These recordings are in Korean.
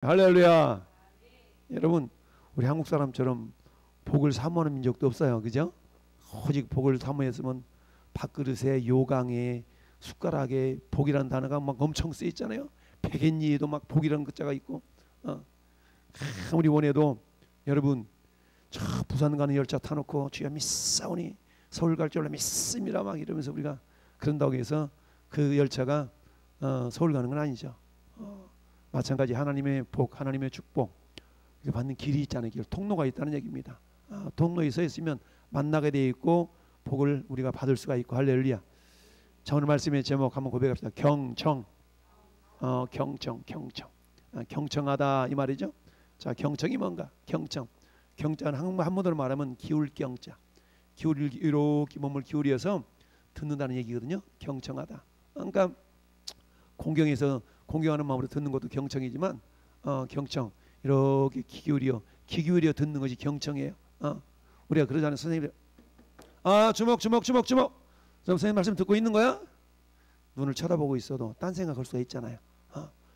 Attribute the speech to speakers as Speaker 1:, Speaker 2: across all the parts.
Speaker 1: 할렐루야. 여러분, 우리 한국 사람처럼 복을 사모하는 민족도 없어요. 그죠? 오직 복을 사모했으면 밥그릇에 요강에 숟가락에 복이라는 단어가 막 엄청 쓰여 있잖아요. 백엔니에도 막 복이라는 글자가 있고, 아무리 원해도 여러분 저 부산 가는 열차 타놓고 주여 믿사오니 서울 갈 줄 믿습니다 막 이러면서 우리가 그런다고 해서 그 열차가 서울 가는 건 아니죠. 마찬가지 하나님의 복, 하나님의 축복 받는 길이 있잖아요. 길, 통로가 있다는 얘기입니다. 통로에 서 있으면 만나게 돼 있고 복을 우리가 받을 수가 있고. 할렐루야. 자, 오늘 말씀의 제목 한번 고백합시다. 경청. 경청. 경청하다 이 말이죠. 자, 경청이 뭔가? 경청. 경자는 한문으로 말하면 기울경자. 이렇게 몸을 기울여서 듣는다는 얘기거든요. 경청하다. 그러니까 공경에서 공경하는 마음으로 듣는 것도 경청이지만 경청 이렇게 귀 기울여 듣는 것이 경청이에요. 우리가 그러잖아요. 선생님 주먹 선생님 말씀 듣고 있는 거야? 눈을 쳐다보고 있어도 딴 생각할 수가 있잖아요.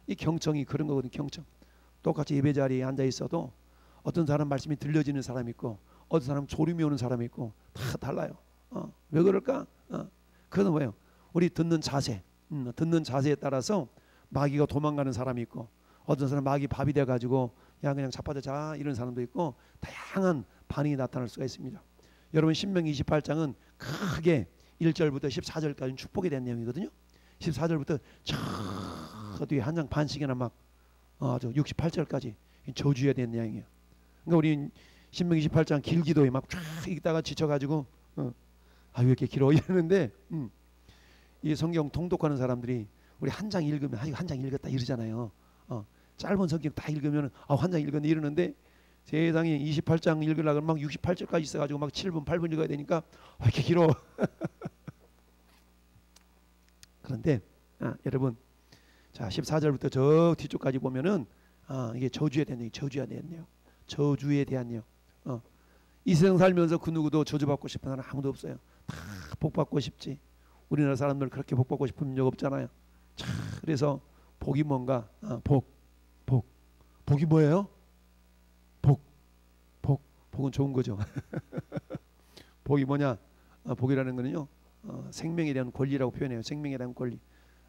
Speaker 1: 이 경청이 그런 거거든요. 경청. 똑같이 예배 자리에 앉아 있어도 어떤 사람 말씀이 들려지는 사람이 있고 어떤 사람 졸음이 오는 사람이 있고 다 달라요. 왜 그럴까? 그건 뭐예요? 우리 듣는 자세, 듣는 자세에 따라서 마귀가 도망가는 사람이 있고 어떤 사람 마귀 밥이 돼가지고 야 그냥 자빠져 자 이런 사람도 있고 다양한 반응이 나타날 수가 있습니다. 여러분 신명기 28장은 크게 1절부터 14절까지 축복에 대한 내용이거든요. 14절부터 저 뒤에 한 장 반씩이나 막 아주 68절까지 저주에 대한 내용이에요. 그러니까 우리 신명기 28장 길기도에 막 쫙 읽다가 지쳐가지고 왜 이렇게 길어 이러는데 이 성경 통독하는 사람들이 우리 한 장 읽으면 한 장 읽었다 이러잖아요. 짧은 성경 다 읽으면 한 장 읽었네 이러는데 세상에 28장 읽으려고 막 68절까지 있어가지고 막 7분 8분 읽어야 되니까 왜 이렇게 길어. 그런데 여러분 자 14절부터 저 뒤쪽까지 보면은 이게 저주에 대한 내용, 저주에 대한 내용. 이 세상 살면서 그 누구도 저주받고 싶은 사람 아무도 없어요. 다 복받고 싶지. 우리나라 사람들 그렇게 복받고 싶은 적 없잖아요. 자, 그래서 복이 뭔가? 복이 뭐예요? 복은 좋은 거죠. 복이 뭐냐? 복이라는 거는요, 생명에 대한 권리라고 표현해요. 생명에 대한 권리.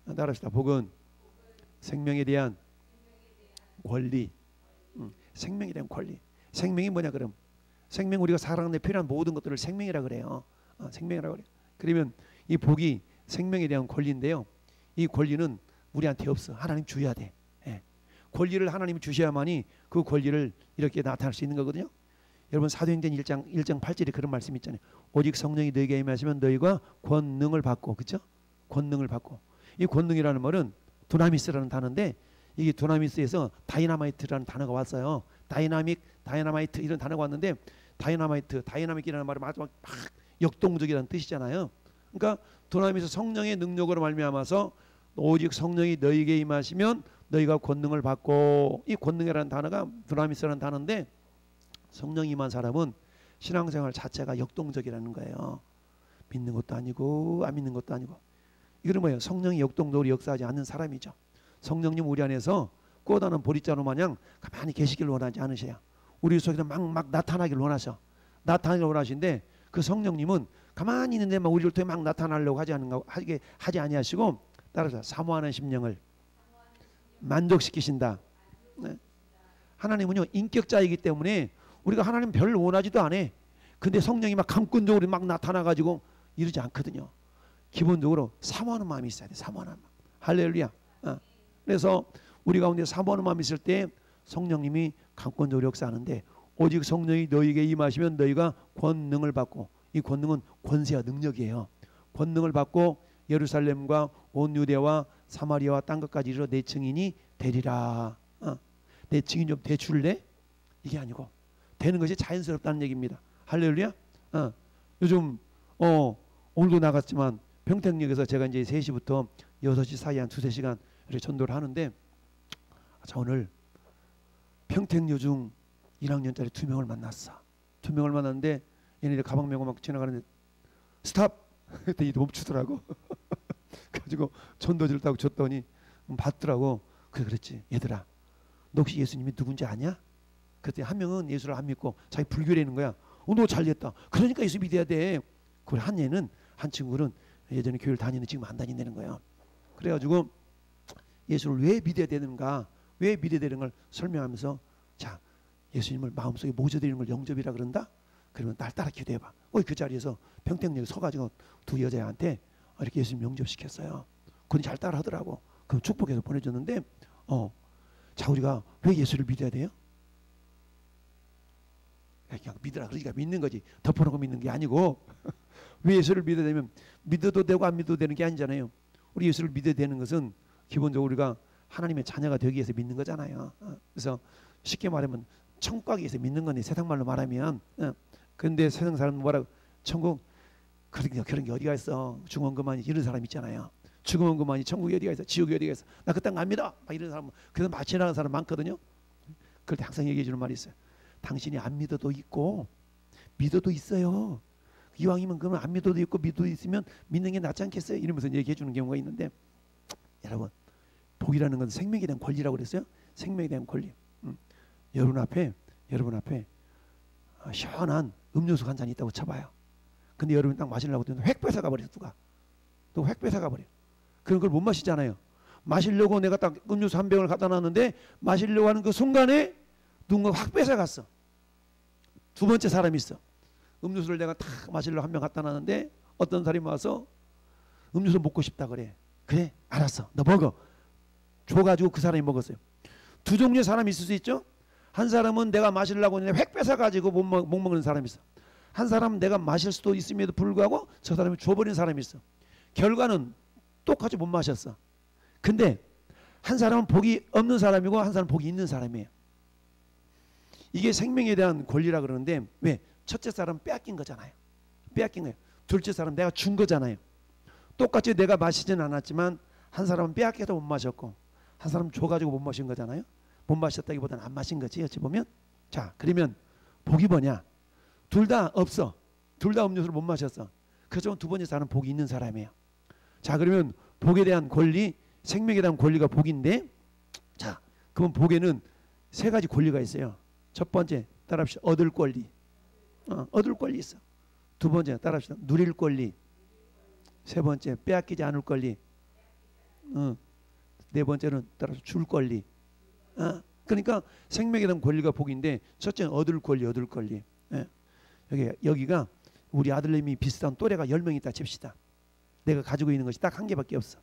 Speaker 1: 따라합시다. 복은 생명에 대한 권리. 생명에 대한 권리. 생명이 뭐냐 그럼? 생명 우리가 살아가는 데 필요한 모든 것들을 생명이라 그래요. 생명이라 그래요. 그러면 이 복이 생명에 대한 권리인데요. 이 권리는 우리한테 없어. 하나님 주셔야 돼. 권리를 하나님이 주셔야만이 그 권리를 이렇게 나타날 수 있는 거거든요. 여러분 사도행전 1장 8절에 그런 말씀이 있잖아요. 오직 성령이 너희에게 임하시면 너희가 권능을 받고, 그렇죠? 권능을 받고. 이 권능이라는 말은 두나미스라는 단어인데 이게 두나미스에서 다이나마이트라는 단어가 왔어요. 다이나마이트 이런 단어가 왔는데 다이나믹이라는 말은 마지막 막 역동적이라는 뜻이잖아요. 그러니까 두나미스 성령의 능력으로 말미암아서 오직 성령이 너희에게 임하시면 너희가 권능을 받고, 이 권능이라는 단어가 두나미스라는 단어인데 성령이 임한 사람은 신앙생활 자체가 역동적이라는 거예요. 믿는 것도 아니고 안 믿는 것도 아니고. 이거는 뭐예요? 성령이 역동적으로 역사하지 않는 사람이죠. 성령님 우리 안에서 꼬다는 보릿자루 마냥 가만히 계시길 원하지 않으셔요. 우리 속에 막 나타나길 원하셔. 나타나길 원하시는데 그 성령님은 가만히 있는데 막 우리를 통해 막 나타나려고 하지 아니하시고 따라서 사모하는 심령을 만족시키신다. 네. 하나님은요 인격자이기 때문에 우리가 하나님 별로 원하지도 않아. 근데 성령이 막 강권적으로 막 나타나가지고 이러지 않거든요. 기본적으로 사모하는 마음이 있어야 돼. 사모하는 마음. 할렐루야. 그래서 우리 가운데 사모하는 마음이 있을 때 성령님이 강권적으로 역사하는데 오직 성령이 너희에게 임하시면 너희가 권능을 받고, 이 권능은 권세와 능력이에요. 권능을 받고 예루살렘과 온 유대와 사마리아와 땅 끝까지 이르러 내 증인이 되리라. 내 증인 좀 대출래? 이게 아니고 되는 것이 자연스럽다는 얘기입니다. 할렐루야. 요즘 오늘도 나갔지만 평택역에서 제가 이제 3시부터 6시 사이 한 2-3시간 이렇게 전도를 하는데 자 오늘 평택역 중 1학년짜리 2명을 만났어. 2명을 만났는데 얘네들 가방 메고 막 지나가는데 스탑! 그때 멈추더라고. 가지고 전도지를 따고 줬더니 받더라고. 그랬지. 얘들아 너 혹시 예수님이 누군지 아냐? 그랬더니 한 명은 예수를 안 믿고 자기 불교라는 거야. 너 잘됐다. 그러니까 예수 믿어야 돼. 그걸 한 친구는 예전에 교회를 다니는 지금 안 다닌다는 거야. 그래가지고 예수를 왜 믿어야 되는가, 왜 믿어야 되는 걸 설명하면서, 자, 예수님을 마음속에 모셔드리는 걸 영접이라 그런다? 그러면 날 따라 기도해봐. 그 자리에서 평택역에 서가지고 두 여자한테 이렇게 예수님 영접시켰어요. 그건 잘 따라 하더라고. 그럼 축복해서 보내줬는데, 자, 우리가 왜 예수를 믿어야 돼요? 그냥 믿으라 그러니까 믿는 거지. 덮어놓고 믿는 게 아니고 왜 예수를 믿어야 되면, 믿어도 되고 안 믿어도 되는 게 아니잖아요. 우리 예수를 믿어야 되는 것은 기본적으로 우리가 하나님의 자녀가 되기 위해서 믿는 거잖아요. 그래서 쉽게 말하면 천국 가기 위해서 믿는 건데, 세상 말로 말하면. 근데 세상 사람은 뭐라고, 천국 그런 게 어디가 있어, 죽으면 그만이, 이런 사람 있잖아요. 죽으면 그만이, 천국이 어디가 있어, 지옥이 어디가 있어, 나 그 땅 안 믿어, 막 이런 사람, 그래서 마치 나가는 사람 많거든요. 그럴 때 항상 얘기해 주는 말이 있어요. 당신이 안 믿어도 있고 믿어도 있어요. 이왕이면 그러면 안 믿어도 있고 믿어도 있으면 믿는 게 낫지 않겠어요? 이러면서 얘기해 주는 경우가 있는데, 여러분, 복이라는 건 생명에 대한 권리라고 그랬어요. 생명에 대한 권리. 여러분 앞에 시원한 음료수 한 잔 있다고 쳐봐요. 근데 여러분 딱 마시려고 했는데 획 뺏어가 버려. 누가 또 획 뺏어가 버려. 그런 걸 못 마시잖아요. 마시려고 내가 딱 음료수 한 병을 갖다 놨는데 마시려고 하는 그 순간에 누군가 확 뺏어갔어. 두 번째 사람이 있어. 음료수를 내가 딱 마시려고 한 병 갖다 놨는데 어떤 사람이 와서 음료수 먹고 싶다 그래. 그래, 알았어, 너 먹어. 줘가지고 그 사람이 먹었어요. 두 종류의 사람이 있을 수 있죠. 한 사람은 내가 마시려고 했는데 획 뺏어가지고 못 먹는 사람이 있어. 한 사람은 내가 마실 수도 있음에도 불구하고 저 사람이 줘버린 사람이 있어. 결과는 똑같이 못 마셨어. 근데 한 사람은 복이 없는 사람이고 한 사람은 복이 있는 사람이에요. 이게 생명에 대한 권리라 그러는데, 왜? 첫째 사람 빼앗긴 거잖아요. 빼앗긴 거예요. 둘째 사람 내가 준 거잖아요. 똑같이 내가 마시진 않았지만 한 사람은 빼앗겨서 못 마셨고 한 사람은 줘가지고 못 마신 거잖아요. 못 마셨다기보다는 안 마신 거지, 어찌 보면. 자, 그러면 복이 뭐냐? 둘 다 없어. 둘 다 음료수를 못 마셨어. 그래서 두 번째 사람은 복이 있는 사람이에요. 자, 그러면 복에 대한 권리, 생명에 대한 권리가 복인데, 자, 그럼 복에는 세 가지 권리가 있어요. 첫 번째, 따라합시다. 얻을 권리. 얻을 권리 있어. 두 번째, 따라합시다. 누릴 권리. 세 번째, 빼앗기지 않을 권리. 네 번째는 따라서 줄 권리. 그러니까 생명에 대한 권리가 복인데, 첫째는 얻을 권리, 얻을 권리. 여기가 우리 아들님이 비슷한 또래가 10명 있다 칩시다. 내가 가지고 있는 것이 딱 한 개밖에 없어.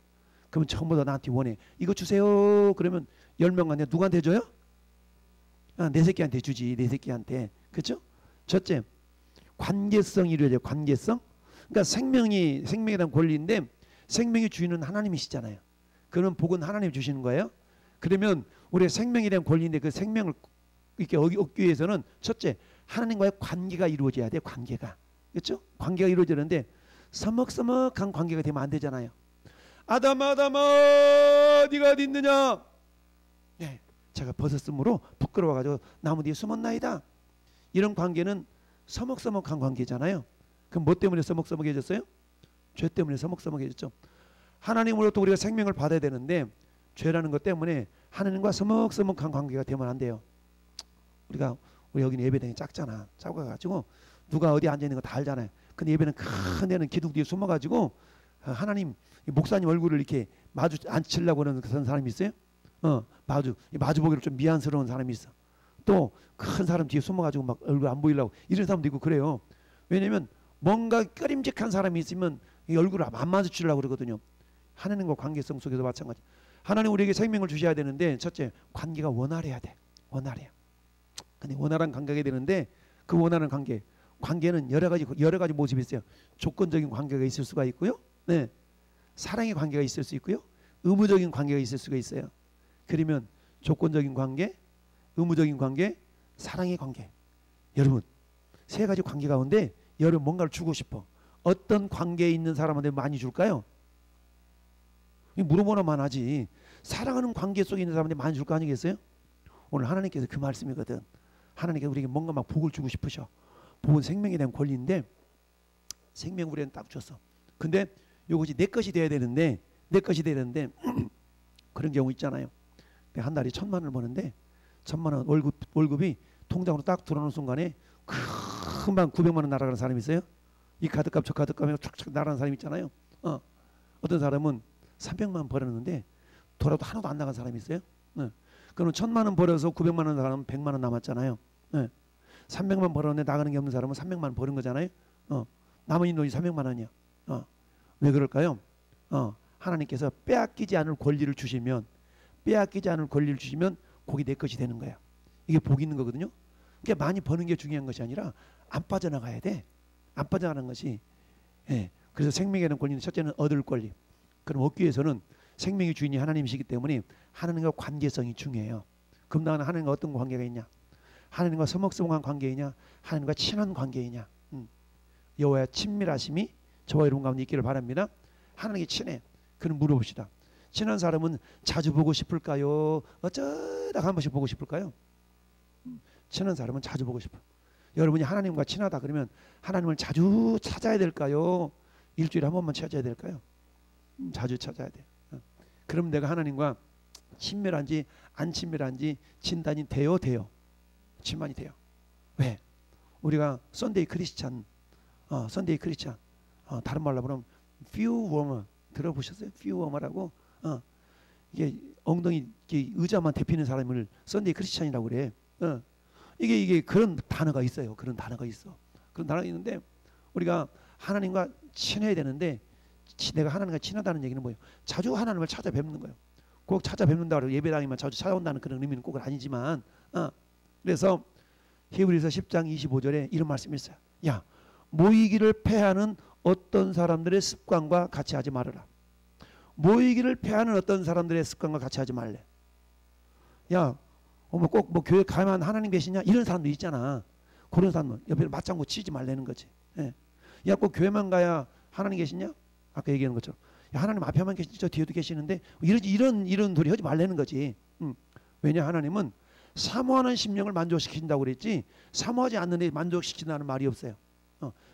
Speaker 1: 그러면 전부 다 나한테 원해. 이거 주세요. 그러면 10명한테 누구한테 줘요? 내 새끼한테 주지. 내 새끼한테. 그렇죠? 첫째, 관계성이 이루어져요. 관계성. 그러니까 생명에 대한 권리인데, 생명의 주인은 하나님이시잖아요. 그러면 복은 하나님이 주시는 거예요. 그러면 우리의 생명에 대한 권리인데, 그 생명을 이렇게 얻기 위해서는 첫째, 하나님과의 관계가 이루어져야 돼. 관계가. 그렇죠? 관계가 이루어지는데 서먹서먹한 관계가 되면 안 되잖아요. 아담아 네가 어디 있느냐? 네, 제가 벗었으므로 부끄러워가지고 나무 뒤에 숨었나이다. 이런 관계는 서먹서먹한 관계잖아요. 그럼 뭐 때문에 서먹서먹해졌어요? 죄 때문에 서먹서먹해졌죠. 하나님으로부터 우리가 생명을 받아야 되는데 죄라는 것 때문에 하나님과 서먹서먹한 관계가 되면 안 돼요. 우리 여기는 예배당이 작잖아. 작아가지고 누가 어디 앉아 있는 거 다 알잖아요. 근데 예배는 큰 데는 기둥 뒤에 숨어가지고 하나님 목사님 얼굴을 이렇게 마주 앉히려고 하는 그런 사람이 있어요. 마주보기로 좀 미안스러운 사람이 있어. 또 큰 사람 뒤에 숨어가지고 막 얼굴 안 보이려고 이런 사람도 있고 그래요. 왜냐면 뭔가 꺼림직한 사람이 있으면 이 얼굴을 안 마주치려고 그러거든요. 하나님과 관계성 속에서 마찬가지. 하나님 우리에게 생명을 주셔야 되는데, 첫째, 관계가 원활해야 돼. 원활해요. 근데 원활한 관계가 되는데, 그 원활한 관계는 여러 가지 모습이 있어요. 조건적인 관계가 있을 수가 있고요. 네, 사랑의 관계가 있을 수 있고요. 의무적인 관계가 있을 수가 있어요. 그러면 조건적인 관계, 의무적인 관계, 사랑의 관계. 여러분, 세 가지 관계 가운데 여러분 뭔가를 주고 싶어. 어떤 관계에 있는 사람한테 많이 줄까요? 물어보나만 하지. 사랑하는 관계 속에 있는 사람한테 많이 줄 거 아니겠어요? 오늘 하나님께서 그 말씀이거든. 하나님께서 우리에게 뭔가 막 복을 주고 싶으셔. 복은 생명에 대한 권리인데 생명 우리는 딱 줬어. 근데 이것이 내 것이 돼야 되는데 그런 경우 있잖아요. 한 달에 1,000만 원을 버는데 천만 원 월급이 통장으로 딱 들어오는 순간에 금방 900만 원 날아가는 사람이 있어요. 이 카드값 저 카드값이 촥촥 날아가는 사람이 있잖아요. 어떤 사람은 300만 원 벌었는데 돌아도 하나도 안 나간 사람이 있어요. 그럼 1000만 원 벌어서 900만 원 나가면 100만 원 남았잖아요. 300만 벌었는데 나가는 게 없는 사람은 300만 원 버는 거잖아요. 남은 돈이 300만 원이야. 왜 그럴까요? 하나님께서 빼앗기지 않을 권리를 주시면 그게 내 것이 되는 거야. 이게 복 있는 거거든요. 그러니까 많이 버는 게 중요한 것이 아니라 안 빠져나가야 돼. 안 빠져나가는 것이. 그래서 생명에 대한 권리는 첫째는 얻을 권리. 그럼 얻기 위해서는 생명의 주인이 하나님이시기 때문에 하나님과 관계성이 중요해요. 그럼 나는 하나님과 어떤 관계가 있냐? 하나님과 서먹서먹한 관계이냐? 하나님과 친한 관계이냐? 여호와의 친밀하심이 저와 여러분 가운데 있기를 바랍니다. 하나님께 친해. 그럼 물어봅시다. 친한 사람은 자주 보고 싶을까요? 어쩌다가 한 번씩 보고 싶을까요? 친한 사람은 자주 보고 싶어. 여러분이 하나님과 친하다 그러면 하나님을 자주 찾아야 될까요? 일주일에 한 번만 찾아야 될까요? 자주 찾아야 돼. 그럼 내가 하나님과 친밀한지 안 친밀한지 진단이 돼요? 진단이 돼요. 왜? 우리가 썬데이 크리스찬 다른 말로 보면 few warmer 들어보셨어요? few warmer라고 이게 엉덩이 의자만 대피는 사람을 썬데이 크리스찬이라고 그래. 이게 그런 단어가 있어요. 그런 단어가 있는데 우리가 하나님과 친해야 되는데 내가 하나님과 친하다는 얘기는 뭐예요? 자주 하나님을 찾아뵙는 거예요. 꼭 찾아뵙는다고 예배당이면 자주 찾아온다는 그런 의미는 꼭 아니지만 그래서 히브리서 10장 25절에 이런 말씀이 있어요. 야, 모이기를 패하는 어떤 사람들의 습관과 같이 하지 말아라. 모이기를 패하는 어떤 사람들의 습관과 같이 하지 말래. 야, 꼭 교회 가면 하나님 계시냐? 이런 사람도 있잖아. 그런 사람은 옆에 맞장구 치지 말라는 거지. 야, 꼭 교회만 가야 하나님 계시냐? 아까 얘기한 것처럼. 야, 하나님 앞에만 계시지 저 뒤에도 계시는데 이런 소리 하지 말라는 거지. 왜냐 하나님은 사모하는 심령을 만족시킨다고 그랬지 사모하지 않는 데 만족시킨다는 말이 없어요.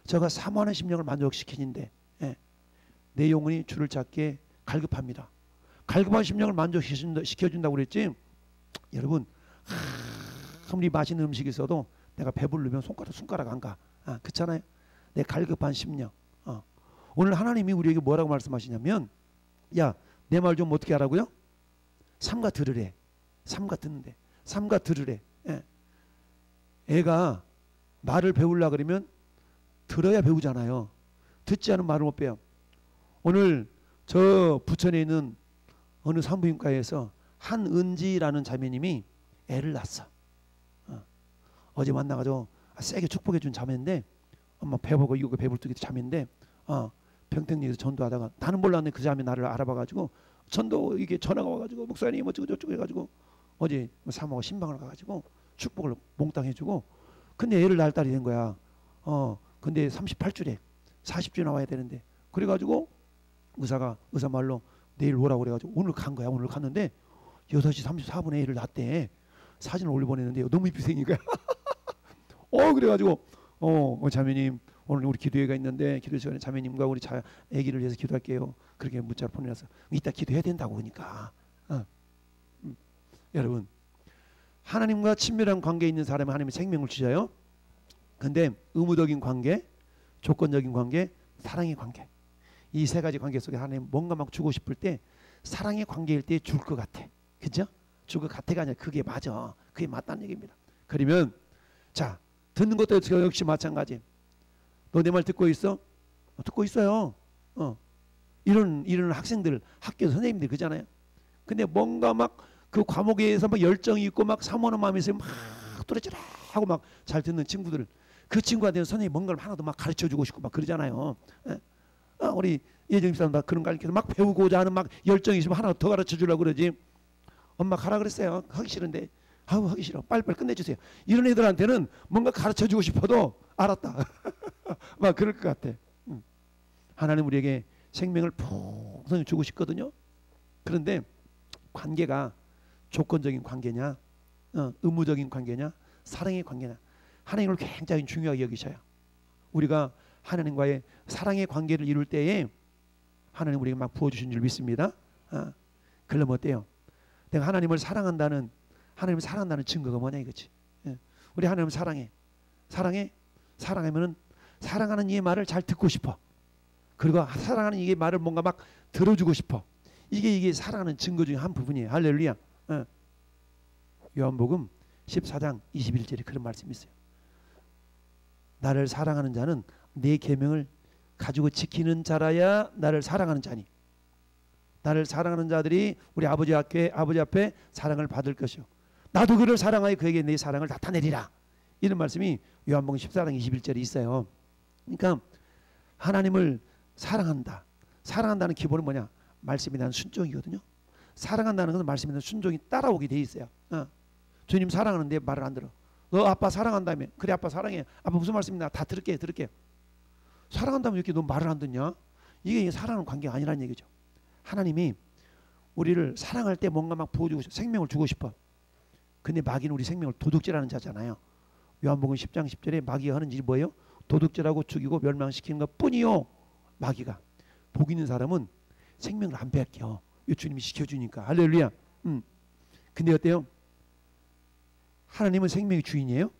Speaker 1: 저가 사모하는 심령을 만족시키는데 내 영혼이 주를 찾기에 갈급합니다. 갈급한 심령을 만족시켜준다고 그랬지. 여러분 아무리 맛있는 음식이 있어도 내가 배부르면 손가락 안 가. 그렇잖아요. 내 갈급한 심령. 오늘 하나님이 우리에게 뭐라고 말씀하시냐면 야, 내 말 좀 어떻게 하라고요? 삼가 들으래. 삼가 듣는데. 삼가 들으래. 애가 말을 배우려고 그러면 들어야 배우잖아요. 듣지 않은 말을 못 배워. 오늘 저 부천에 있는 어느 산부인과에서 한은지라는 자매님이 애를 낳았어. 어제 만나가지고 세게 축복해 준 자매인데 엄마 배보고 이거 배불뚝이 자매인데 평택역에서 전도하다가 나는 몰랐는데 그 자매 나를 알아봐가지고 전도 이게 전화가 와가지고 목사님 어쩌고 저쩌고 해가지고 어제 사모가 신방을 가가지고 축복을 몽땅 해주고 근데 애를 낳을 딸이 된 거야. 근데 38주래. 40주 나와야 되는데 그래가지고 의사 말로 내일 오라고 그래가지고 오늘 간 거야. 오늘 갔는데 6시 34분에 애를 낳았대. 사진을 올려보냈는데 너무 이쁘게 생긴 거야. 그래가지고 자매님 오늘 우리 기도회가 있는데 기도 시간에 자매님과 우리 아기를 위해서 기도할게요. 그렇게 문자를 보내놨어. 이따 기도해야 된다고 그러니까. 여러분 하나님과 친밀한 관계에 있는 사람은 하나님이 생명을 주셔요. 근데 의무적인 관계, 조건적인 관계, 사랑의 관계 이 세 가지 관계 속에 하나님 뭔가 막 주고 싶을 때 사랑의 관계일 때 줄 것 같아. 그죠? 줄 것 같아가 아니라 그게 맞아. 그게 맞다는 얘기입니다. 그러면 자 듣는 것도 역시 마찬가지. 너 내 말 듣고 있어? 듣고 있어요. 이런 학생들 학교 선생님들 그잖아요. 근데 뭔가 막 그 과목에서 막 열정이 있고 막 사모하는 마음이 있어요. 막 또래지라 하고 막 잘 듣는 친구들 그 친구한테는 선생님이 뭔가를 하나도 막 가르쳐주고 싶고 막 그러잖아요. 우리 예정님 사람 다 그런 가르쳐서 막 배우고자 하는 막 열정이 있으면 하나 더 가르쳐주려고 그러지. 엄마 가라 그랬어요. 하기 싫은데 하기 싫어. 빨리빨리 끝내주세요. 이런 애들한테는 뭔가 가르쳐주고 싶어도 알았다. 막 그럴 것 같아. 하나님 우리에게 생명을 풍성히 주고 싶거든요. 그런데 관계가 조건적인 관계냐 의무적인 관계냐 사랑의 관계냐 하나님을 굉장히 중요하게 여기셔요. 우리가 하나님과의 사랑의 관계를 이룰 때에 하나님 우리에게 막 부어주신 줄 믿습니다. 그러면 어때요? 내가 하나님을 사랑한다는 하나님을 사랑한다는 증거가 뭐냐 이거지. 예. 우리 하나님을 사랑해. 사랑하면은 사랑하는 이의 말을 잘 듣고 싶어. 그리고 사랑하는 이의 말을 뭔가 막 들어주고 싶어. 이게 사랑하는 증거 중에 한 부분이에요. 할렐루야. 예. 요한복음 14장 21절에 그런 말씀이 있어요. 나를 사랑하는 자는 내 계명을 가지고 지키는 자라야 나를 사랑하는 자니. 나를 사랑하는 자들이 우리 아버지 앞에 사랑을 받을 것이요. 나도 그를 사랑하여 그에게 내 사랑을 나타내리라. 이런 말씀이 요한복음 14장 21절에 있어요. 그러니까 하나님을 사랑한다. 사랑한다는 기본은 뭐냐? 말씀에 대한 순종이거든요. 사랑한다는 것은 말씀에 대한 순종이 따라오게 돼 있어요. 주님 사랑하는데 말을 안 들어. 너 아빠 사랑한다며. 그래 아빠 사랑해. 아빠 무슨 말씀이나 다 들을게. 사랑한다면 이렇게 너 말을 안 듣냐? 이게 사랑하는 관계가 아니라는 얘기죠. 하나님이 우리를 사랑할 때 뭔가 막 부어주고 싶어. 생명을 주고 싶어. 근데 마귀는 우리 생명을 도둑질하는 자잖아요. 요한복음 10장 10절에 마귀가 하는 일이 뭐예요? 도둑질하고 죽이고 멸망시키는 것 뿐이요. 마귀가. 복 있는 사람은 생명을 안 뺏겨. 주님이 지켜주니까. 할렐루야. 근데 어때요? 하나님은 생명의 주인이에요.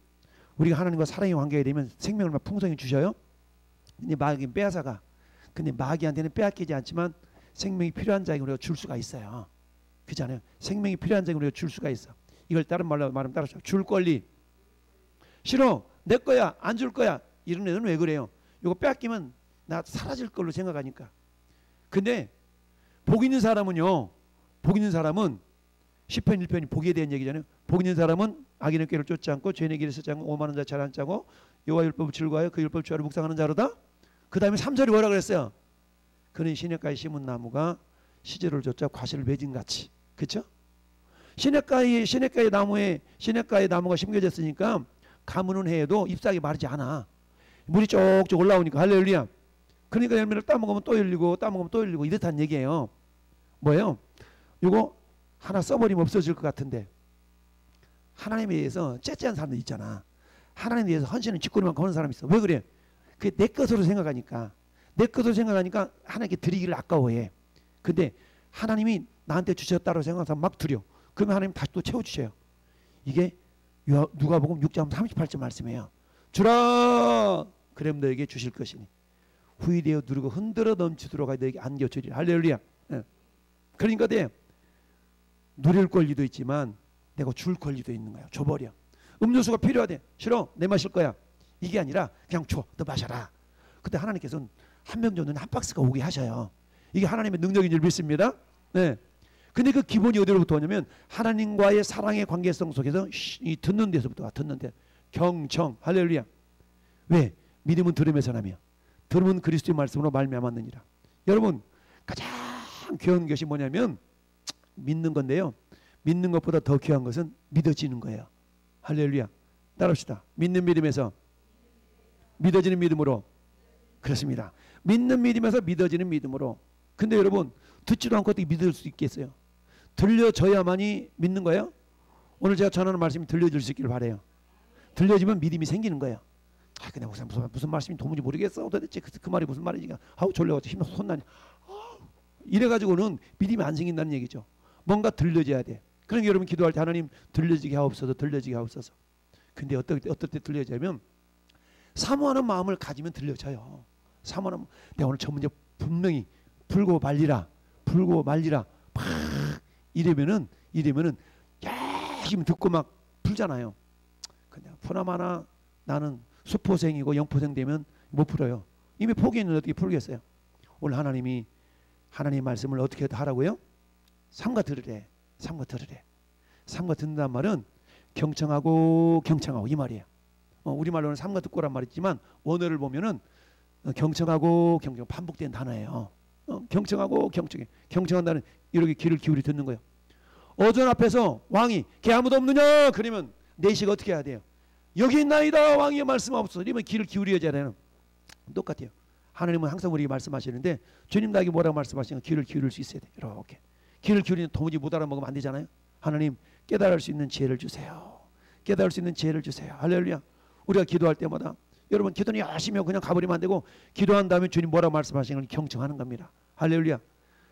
Speaker 1: 우리가 하나님과 사랑의 관계가 되면 생명을 막 풍성히 주셔요. 근데 마귀는 빼앗아가. 근데 마귀한테는 빼앗기지 않지만 생명이 필요한 자에게 우리가 줄 수가 있어요. 그렇잖아요. 생명이 필요한 자에게 우리가 줄 수가 있어. 이걸 다른 말로 말하면 따라서 줄 권리. 싫어. 내 거야. 안 줄 거야. 이런 애들은 왜 그래요? 이거 빼앗기면 나 사라질 걸로 생각하니까. 근데 복 있는 사람은요. 복 있는 사람은 시편 1편이 복에 대한 얘기잖아요. 복 있는 사람은 악인의 꾀를 쫓지 않고 죄인의 길을 쓰지 않고 오만한 자 잘 안 짜고 여호와 율법을 즐거워하여 그 율법 주야로 묵상하는 자로다. 그 다음에 3절이 뭐라 그랬어요? 그는 시냇가에 심은 나무가 시절을 쫓아 과실을 맺은 같이. 그렇죠? 시냇가의 나무가 심겨졌으니까 가무는 해에도 잎사귀 마르지 않아. 물이 쪽쪽 올라오니까. 할렐루야. 그러니까 열매를 따먹으면 또 열리고 따먹으면 또 열리고 이렇다는 얘기예요. 뭐예요? 이거 하나 써버리면 없어질 것 같은데 하나님에 대해서 째째한 사람들 있잖아. 하나님에 대해서 헌신은 짓거리만 거는 사람이 있어. 왜 그래? 그게 내 것으로 생각하니까 하나님께 드리기를 아까워해. 근데 하나님이 나한테 주셨다고 생각해서 막 드려. 그러면 하나님 다시 또 채워주셔요. 이게 누가복음 6장 38절 말씀이에요. 주라 그럼 너에게 주실 것이니 후히 되어 누르고 흔들어 넘치도록 너에게 안겨주리라. 할렐루야. 그러니까 누릴 권리도 있지만 내가 줄 권리도 있는 거야. 줘버려. 음료수가 필요하대. 싫어. 내 마실 거야. 이게 아니라 그냥 줘. 너 마셔라. 그때 하나님께서는 한 명 정도는 한 박스가 오게 하셔요. 이게 하나님의 능력인 줄 믿습니다. 네. 근데 그 기본이 어디로부터 오냐면 하나님과의 사랑의 관계성 속에서 이 듣는 데서부터 와. 듣는 데. 경청. 할렐루야. 왜? 믿음은 들음에서 나며 들음은 그리스도의 말씀으로 말미암았느니라. 여러분 가장 귀한 것이 뭐냐면 믿는 건데요. 믿는 것보다 더 귀한 것은 믿어지는 거예요. 할렐루야. 따라합시다. 믿는 믿음에서 믿어지는 믿음으로. 그렇습니다. 믿는 믿음에서 믿어지는 믿음으로. 근데 여러분 듣지도 않고 어떻게 믿을 수 있겠어요? 들려져야만이 믿는 거예요. 오늘 제가 전하는 말씀이 들려질 수 있기를 바라요. 들려지면 믿음이 생기는 거예요. 근데 무슨 말씀이 도무지 모르겠어. 도대체 그 말이 무슨 말이지? 아우 졸려가지고 힘나서 혼나니. 이래가지고는 믿음이 안 생긴다는 얘기죠. 뭔가 들려져야 돼. 그러니까 여러분 기도할 때 하나님 들려지게 하옵소서. 근데 어떨 때 들려지냐면 사모하는 마음을 가지면 들려져요. 사모하는 내가 오늘 저 문제 분명히 풀고 말리라. 막 이러면은 열심히 듣고 막 풀잖아요. 근데 보나마나 나는 수포생이고 영포생 되면 못 풀어요. 이미 포기했는데 어떻게 풀겠어요? 오늘 하나님이 하나님의 말씀을 어떻게 하라고요? 삼가 들으래. 삼가 듣는다는 말은 경청하고 이 말이에요. 우리말로는 삼가 듣고란 말이지만 원어를 보면은 경청하고 반복된 단어예요. 경청하고 경청한다는 이렇게 귀를 기울이 듣는 거예요. 어전 앞에서 왕이 개 아무도 없느냐? 그러면 내시가 어떻게 해야 돼요? 여기 있나이다 왕의 말씀하옵소서. 이러면 귀를 기울여야 되는 똑같아요. 하나님은 항상 우리에게 말씀하시는데 주님 나에게 뭐라고 말씀하시는가 귀를 기울일 수 있어야 돼요. 이렇게 귀를 기울이는 도무지 못 알아먹으면 안 되잖아요. 하나님 깨달을 수 있는 지혜를 주세요. 할렐루야. 우리가 기도할 때마다 여러분 기도는 열심히 하고 그냥 가버리면 안 되고 기도한 다음에 주님 뭐라고 말씀하시는 걸 경청하는 겁니다. 할렐루야.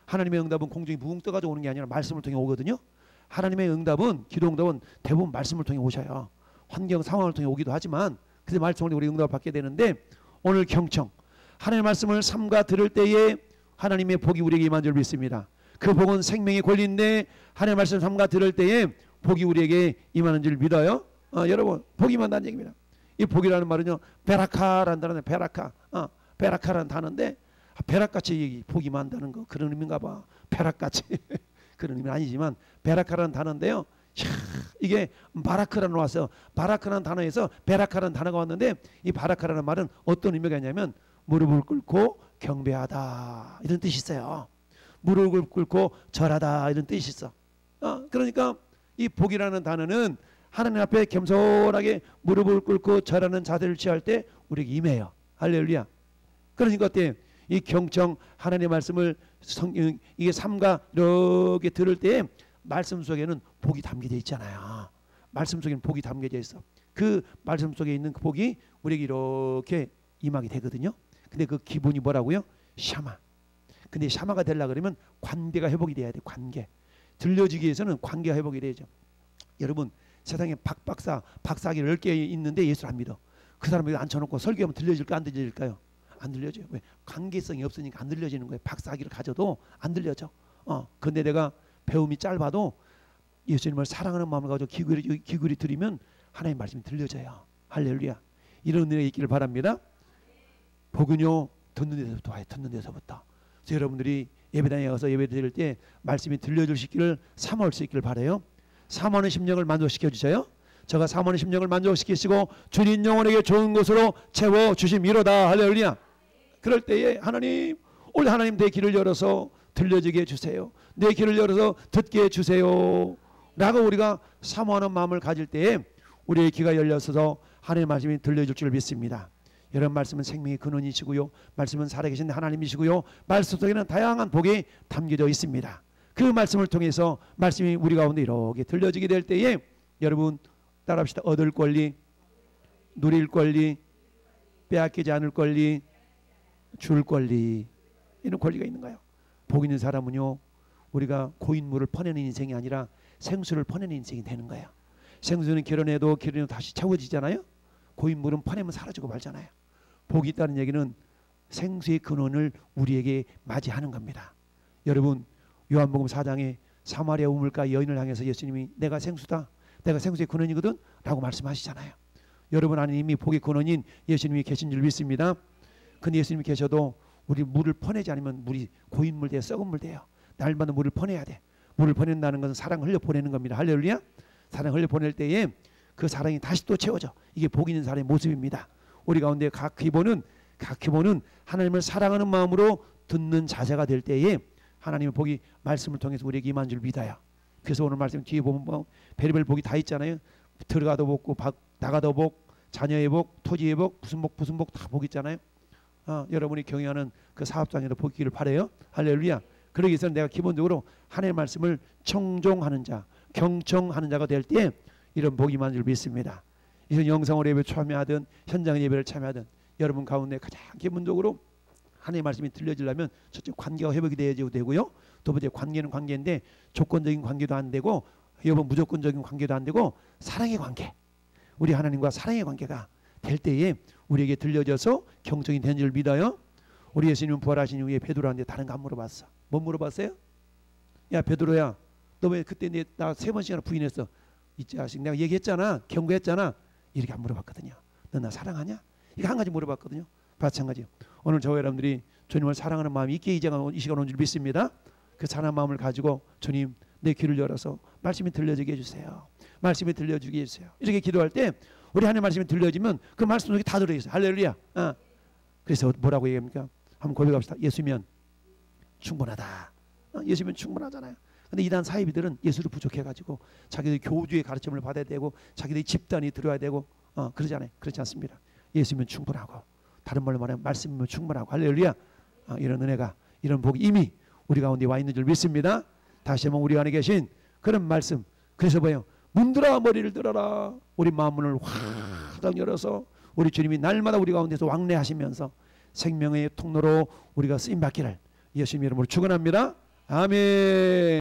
Speaker 1: 하나님의 응답은 공중에 붕 떠가지고 오는 게 아니라 말씀을 통해 오거든요. 하나님의 응답은, 기도 응답은 대부분 말씀을 통해 오셔요. 환경 상황을 통해 오기도 하지만 그래서 말씀을 우리 응답을 받게 되는데, 오늘 경청 하나님의 말씀을 삼가 들을 때에 하나님의 복이 우리에게 임한 줄 믿습니다. 그 복은 생명의 권리인데 하나님의 말씀을 삼가 들을 때에 복이 우리에게 임하는 줄 믿어요. 여러분, 복이 임한다는 얘기입니다. 이 복이라는 말은요, 베라카라는 단어는 베라카라는 단어인데, 베락같이 복이 임한다는 거 그런 의미인가 봐. 베락같이 그런 의미는 아니지만 베라카라는 단어인데요, 이게 바라크라는 와서 바라크라는 단어에서 베라카라는 단어가 왔는데, 이 바라카라는 말은 어떤 의미가 있냐면 무릎을 꿇고 경배하다 이런 뜻이 있어요. 무릎을 꿇고 절하다 이런 뜻이 있어. 그러니까 이 복이라는 단어는 하나님 앞에 겸손하게 무릎을 꿇고 절하는 자세를 취할 때 우리에게 임해요. 할렐루야. 그러니까 어때요? 이 경청 하나님의 말씀을 이게 삼가 이렇게 들을 때 말씀 속에는 복이 담겨져 있잖아요. 말씀 속에는 복이 담겨져 있어. 그 말씀 속에 있는 그 복이 우리에게 이렇게 임하게 되거든요. 근데 그 기본이 뭐라고요? 샤마. 근데 샤마가 되려고 그러면 관계가 회복이 돼야 돼. 관계. 들려지기 위해서는 관계가 회복이 돼야죠. 여러분, 세상에 박사학위 10개 있는데 예수를 안 믿어. 그 사람에게 앉혀놓고 설교하면 들려질까 안 들려질까요? 안 들려져요. 왜? 관계성이 없으니까 안 들려지는 거예요. 박사학위를 가져도 안 들려져. 근데 내가 배움이 짧아도 예수님을 사랑하는 마음을 가지고 기울이 들이면 하나님의 말씀이 들려져요. 할렐루야. 이런 은혜가 있기를 바랍니다. 복은요, 듣는 데서부터 와요. 듣는 데서부터. 그래서 여러분들이 예배당에 가서 예배 드릴 때 말씀이 들려줄 수 있기를 사모할 수 있기를 바라요. 사모하는 심령을 만족시켜 주세요. 제가 사모하는 심령을 만족시키시고 주님 영혼에게 좋은 것으로 채워주심이로다. 할렐루야. 그럴 때에 하나님, 오늘 하나님 내 귀를 열어서 들려지게 해주세요. 내 귀를 열어서 듣게 해주세요 라고 우리가 사모하는 마음을 가질 때에 우리의 귀가 열려서 하나님의 말씀이 들려줄 줄 믿습니다. 여러분, 말씀은 생명의 근원이시고요, 말씀은 살아계신 하나님이시고요, 말씀 속에는 다양한 복이 담겨져 있습니다. 그 말씀을 통해서 말씀이 우리 가운데 이렇게 들려지게 될 때에 여러분 따라합시다. 얻을 권리, 누릴 권리, 빼앗기지 않을 권리, 줄 권리, 이런 권리가 있는 거예요. 복 있는 사람은요, 우리가 고인물을 퍼내는 인생이 아니라 생수를 퍼내는 인생이 되는 거예요. 생수는 결혼해도 다시 채워지잖아요. 고인물은 퍼내면 사라지고 말잖아요. 복이 있다는 얘기는 생수의 근원을 우리에게 맞이하는 겁니다. 여러분, 요한복음 4장에 사마리아 우물가 여인을 향해서 예수님이 내가 생수다, 내가 생수의 근원이거든 라고 말씀하시잖아요. 여러분 안에 이미 복의 근원인 예수님이 계신 줄 믿습니다. 근데 예수님이 계셔도 우리 물을 퍼내지 않으면 물이 고인물 돼요. 썩은 물 돼요. 날마다 물을 퍼내야 돼. 물을 퍼낸다는 것은 사랑을 흘려보내는 겁니다. 할렐루야. 사랑을 흘려보낼 때에 그 사랑이 다시 또 채워져. 이게 복 있는 사람의 모습입니다. 우리 가운데 각 기본은 하나님을 사랑하는 마음으로 듣는 자세가 될 때에 하나님의 복이 말씀을 통해서 우리에게 임한 줄 믿어요. 그래서 오늘 말씀 뒤에 보면 뭐 별의별 복이 다 있잖아요. 들어가도 복, 나가도 복, 자녀의 복, 토지의 복, 무슨 복 다 복 있잖아요. 여러분이 경영하는 그 사업장에도 복 있기를 바라요. 할렐루야. 그러기 위해서는 내가 기본적으로 하나님의 말씀을 청종하는 자, 경청하는 자가 될 때 이런 복이 임한 줄 믿습니다. 이런 영상으로 예배 참여하든 현장 예배를 참여하든 여러분 가운데 가장 기본적으로 하나님의 말씀이 들려지려면 첫째 관계가 회복이 되어야 되고요. 두 번째 관계는 관계인데 조건적인 관계도 안 되고 여러분 무조건적인 관계도 안 되고 사랑의 관계, 우리 하나님과 사랑의 관계가 될 때에 우리에게 들려져서 경청이 되는 줄 믿어요. 우리 예수님은 부활하신 이후에 베드로한테 다른 거 안 물어봤어. 뭐 물어봤어요? 야 베드로야, 너 왜 그때 나 3번씩이나 부인했어? 이 자식 내가 얘기했잖아, 경고했잖아. 이렇게 안 물어봤거든요. 너 나 사랑하냐? 이거 한 가지 물어봤거든요. 마찬가지요. 오늘 저와 여러분들이 주님을 사랑하는 마음이 있게 이 시간 온 줄 믿습니다. 그 사랑하는 마음을 가지고 주님 내 귀를 열어서 말씀이 들려지게 해주세요. 말씀이 들려주게 해주세요. 이렇게 기도할 때 우리 하나님 말씀이 들려지면 그 말씀 속에 다 들어있어요. 할렐루야. 그래서 뭐라고 얘기합니까? 한번 고백합시다. 예수면 충분하다. 예수면 충분하잖아요. 근데 이단 사이비들은 예수를 부족해가지고 자기들이 교주의 가르침을 받아야 되고 자기들이 집단이 들어야 되고 그러잖아요. 그렇지 않습니다. 예수면 충분하고 다른 말로 말하면 말씀이면 충분하고 할렐루야. 이런 은혜가 이런 복이 이미 우리 가운데 와 있는 줄 믿습니다. 다시 한번 우리 안에 계신 그런 말씀. 그래서 뭐예요? 문들아 머리를 들어라. 우리 마음문을 확 열어서 우리 주님이 날마다 우리 가운데서 왕래하시면서 생명의 통로로 우리가 쓰임받기를 예수님 이름으로 축원합니다. 아멘.